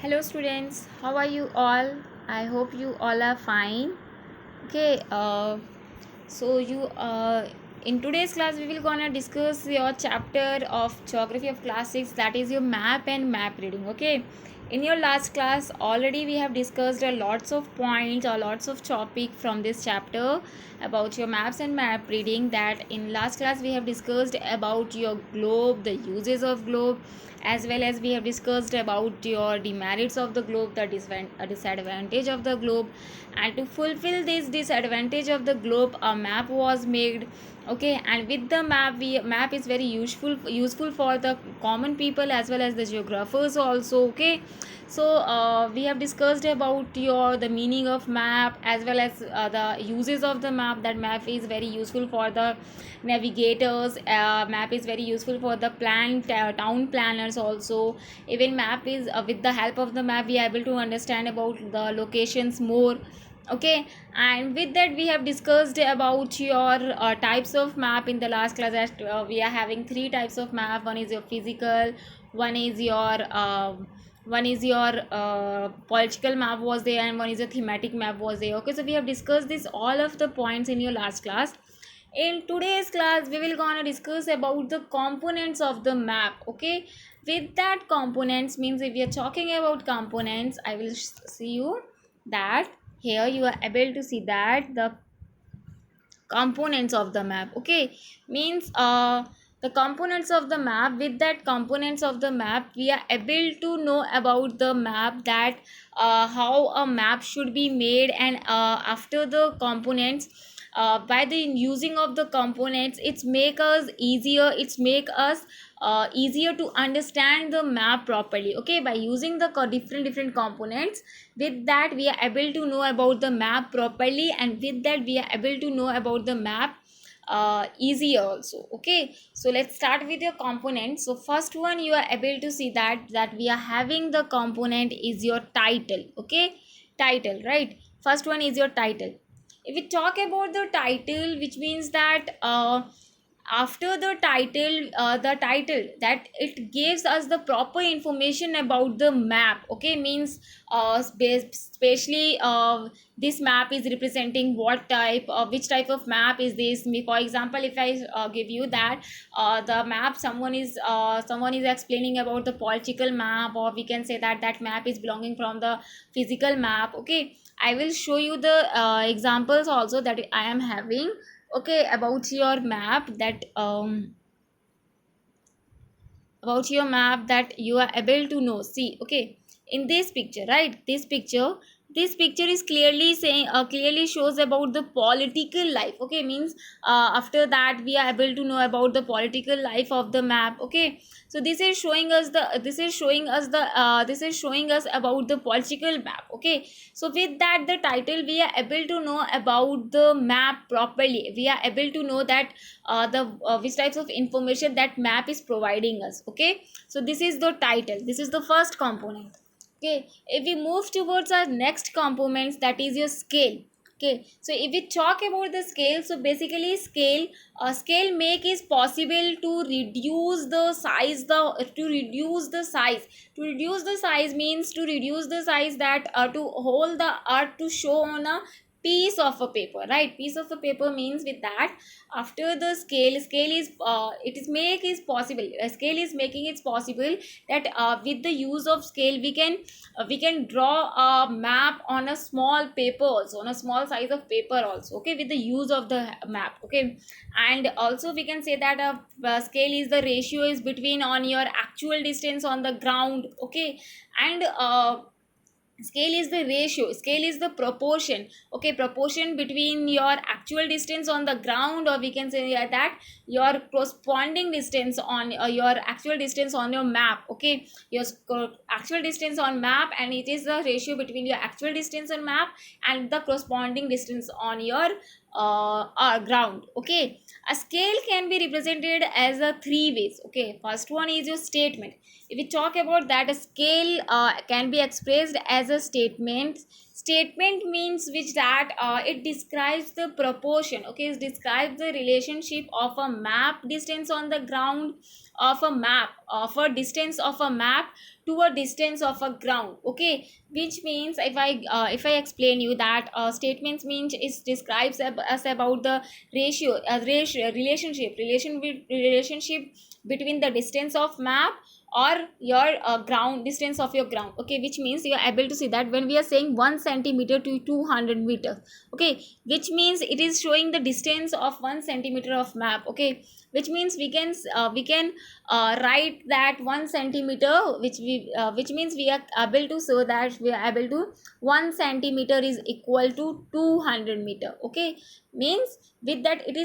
Hello students, how are you all? I hope you all are fine. Okay, so you in today's class we will gonna discuss your chapter of geography of class 6, that is your map and map reading. Okay, in your last class already we have discussed a lots of points or lots of topic from this chapter about your maps and map reading. That in last class we have discussed about your globe, the uses of globe, as well as we have discussed about your demerits of the globe, the disadvantage of the globe, and to fulfill this disadvantage of the globe a map was made. Okay, and with the map is very useful for the common people as well as the geographers also. Okay, so we have discussed about your the meaning of map as well as the uses of the map. That map is very useful for the navigators, map is very useful for the town planners also. Even map is with the help of the map we are able to understand about the locations more. Okay, and with that we have discussed about your types of map in the last class. That we are having three types of map. One is your physical, one is your political map was there, and one is a thematic map was there. Okay, so we have discussed this all of the points in your last class. In today's class we will gonna discuss about the components of the map. Okay, with that components means if we are talking about components, I will see you that here you are able to see that the components of the map. Okay, means the components of the map. With that components of the map we are able to know about the map, that how a map should be made. And after the components, by the using of the components, it's make us easier, it's make us easier to understand the map properly. Okay, by using the different components, with that we are able to know about the map properly, and with that we are able to know about the map easier also. Okay, so let's start with your components. So first one you are able to see that we are having the component is your title. Okay, title, right? First one is your title. If we talk about the title, which means that after the title that it gives us the proper information about the map. Okay, means especially this map is representing what type, which type of map is this. For example, if I give you that the map, someone is explaining about the political map, or we can say that that map is belonging from the physical map. Okay, I will show you the examples also that I am having. Okay, about your map, that about your map that you are able to know. See, okay, in this picture, right, this picture is clearly saying, clearly shows about the political life. Okay, means after that we are able to know about the political life of the map. Okay, so this is showing us this is showing us about the political map. Okay, so with that the title we are able to know about the map properly. We are able to know that the which types of information that map is providing us. Okay, so this is the title, this is the first component. Okay, if we move towards our next components, that is your scale. Okay, so if we talk about the scale, so basically scale make is possible to reduce the size, to reduce the size means to reduce the size, that to hold the art to show on a piece of a paper, right? Piece of a paper means with that, after the scale is it is make is possible, scale is making it possible that with the use of scale we can draw a map on a small paper also, on a small size of paper also. Okay, with the use of the map. Okay, and also we can say that a scale is the ratio is between on your actual distance on the ground. Okay, and scale is the ratio, scale is the proportion. Okay, proportion between your actual distance on the ground, or we can say that your corresponding distance on your actual distance on your map. Okay, your actual distance on map, and it is the ratio between your actual distance on map and the corresponding distance on your ground. Okay, a scale can be represented as a three ways. Okay, first one is your statement. If we talk about that, a scale can be expressed as a Statement means which that it describes the proportion, okay, it describes the relationship of a map distance on the ground, of a map, of a distance of a map to a distance of a ground, okay. Which means if I explain you that statements means it describes us about the relationship between the distance of map or your ground distance of your ground, okay. Which means you are able to see that when we are saying 1 centimeter to 200 meters, okay, which means it is showing the distance of 1 centimeter of map, okay. Which means we can write that 1 centimeter, which means we are able to show that we are able to 1 centimeter is equal to 200 meter, okay. Means with that it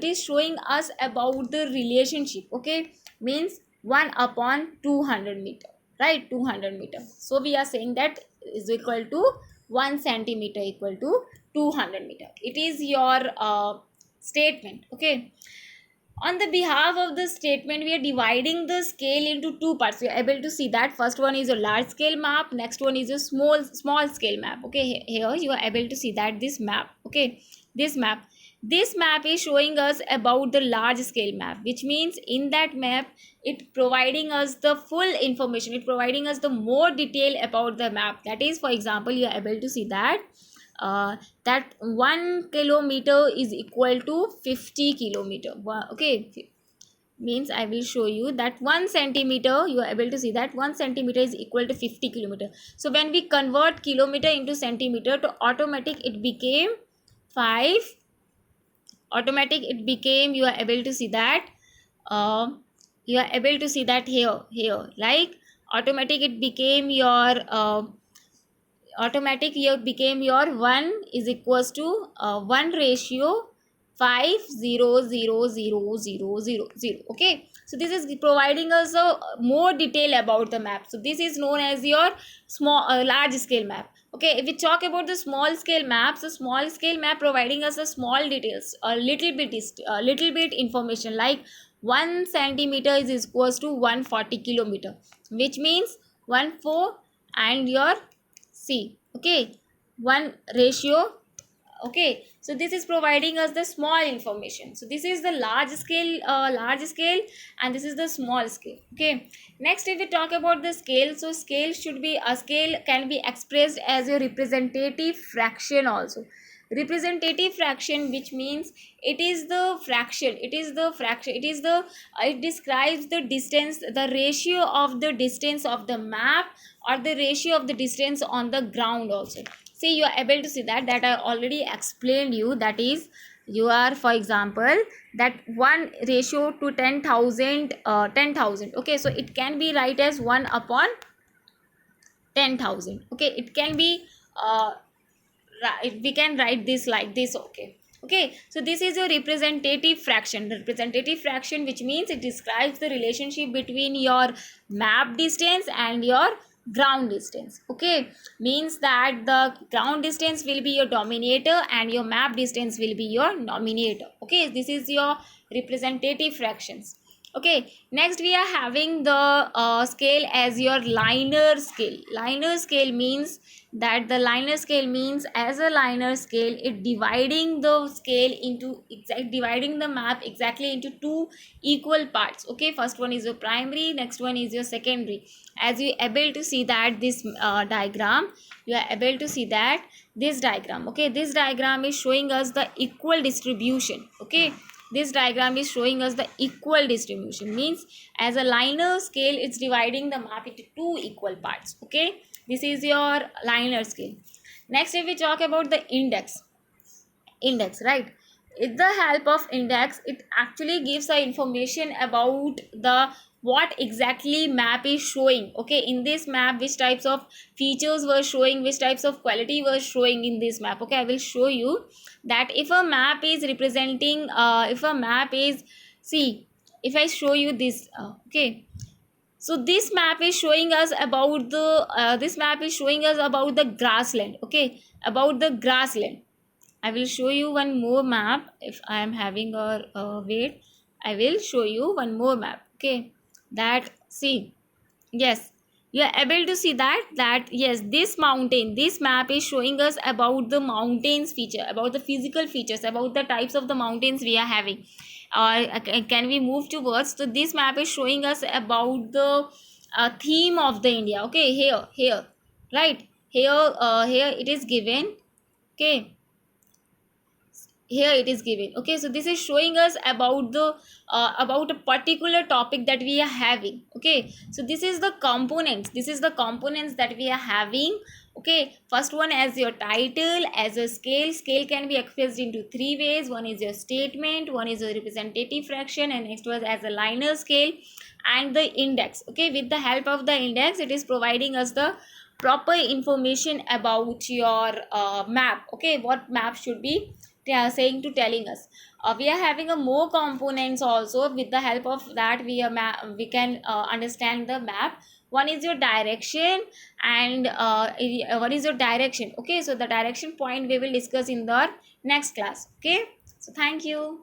is showing us about the relationship, okay. Means 1 upon 200 meter, right, 200 meter. So we are saying that is equal to 1 centimeter equal to 200 meter. It is your statement, okay. On the behalf of the statement, we are dividing the scale into two parts. You are able to see that first one is a large scale map, next one is a small scale map, okay. Here you are able to see that this map, okay, this map is showing us about the large scale map, which means in that map it providing us the full information, it providing us the more detail about the map. That is, for example, you are able to see that that 1 kilometer is equal to 50 kilometer, okay. Means I will show you that 1 centimeter, you are able to see that 1 centimeter is equal to 50 kilometer. So when we convert kilometer into centimeter, to automatic it became 5, automatic it became, you are able to see that uh, you are able to see that here like automatic it became your automatic here became your 1 is equals to 1 ratio 5 0 0 0 0 0, okay. So this is providing us a more detail about the map. So this is known as your large scale map, okay. If we talk about the small scale maps, the small scale map providing us a small details, a little bit information like 1 centimeter is equals to 140 kilometer, which means 1 4 and your C, okay, 1 ratio, okay. So this is providing us the small information. So this is the large scale, and this is the small scale, okay. Next, if we talk about the scale, so scale can be expressed as a representative fraction also. Representative fraction, which means it is the fraction, it describes the distance, the ratio of the distance of the map or the ratio of the distance on the ground also. See, you are able to see that I already explained you. That is, you are, for example, that 1 ratio to 10,000, 10,000, okay. So it can be write as 1 upon 10,000, okay. It can be we can write this like this, okay. Okay, so this is a representative fraction. The representative fraction, which means it describes the relationship between your map distance and your ground distance, okay. Means that the ground distance will be your dominator and your map distance will be your nominator, okay. This is your representative fractions, okay. Next, we are having the scale as your linear scale. Linear scale means that the linear scale means as a linear scale, it dividing the scale into dividing the map exactly into two equal parts, okay. First one is your primary, next one is your secondary. As you able to see that this diagram, you are able to see that this diagram, okay. This diagram is showing us the equal distribution, okay. This diagram is showing us the equal distribution. Means as a linear scale, it's dividing the map into two equal parts, okay. This is your linear scale. Next, if we talk about the index, right, with the help of index, it actually gives the information about the what exactly map is showing, okay. In this map, which types of features were showing, which types of quality were showing in this map, okay. I will show you that if a map is representing if a map is, see, if I show you this, okay. So this map is showing us about the grassland, okay, about the grassland. I will show you one more map. If I am having a wait, I will show you one more map, okay. That, see, yes, you are able to see that yes, this map is showing us about the mountains feature, about the physical features, about the types of the mountains we are having. Can we move towards, so this map is showing us about the theme of the India. Okay, here, right here, here it is given. Okay, here it is given. Okay, so this is showing us about the about a particular topic that we are having. Okay, so this is the components that we are having. Okay, first one as your title, as a scale can be expressed into three ways. One is your statement, one is a representative fraction, and next was as a linear scale, and the index. Okay, with the help of the index, it is providing us the proper information about your map. Okay, what map should be, they are saying to telling us. We are having a more components also. With the help of that, we can understand the map. One is your direction, and one is your direction. Okay, so the direction point we will discuss in the next class. Okay, so thank you.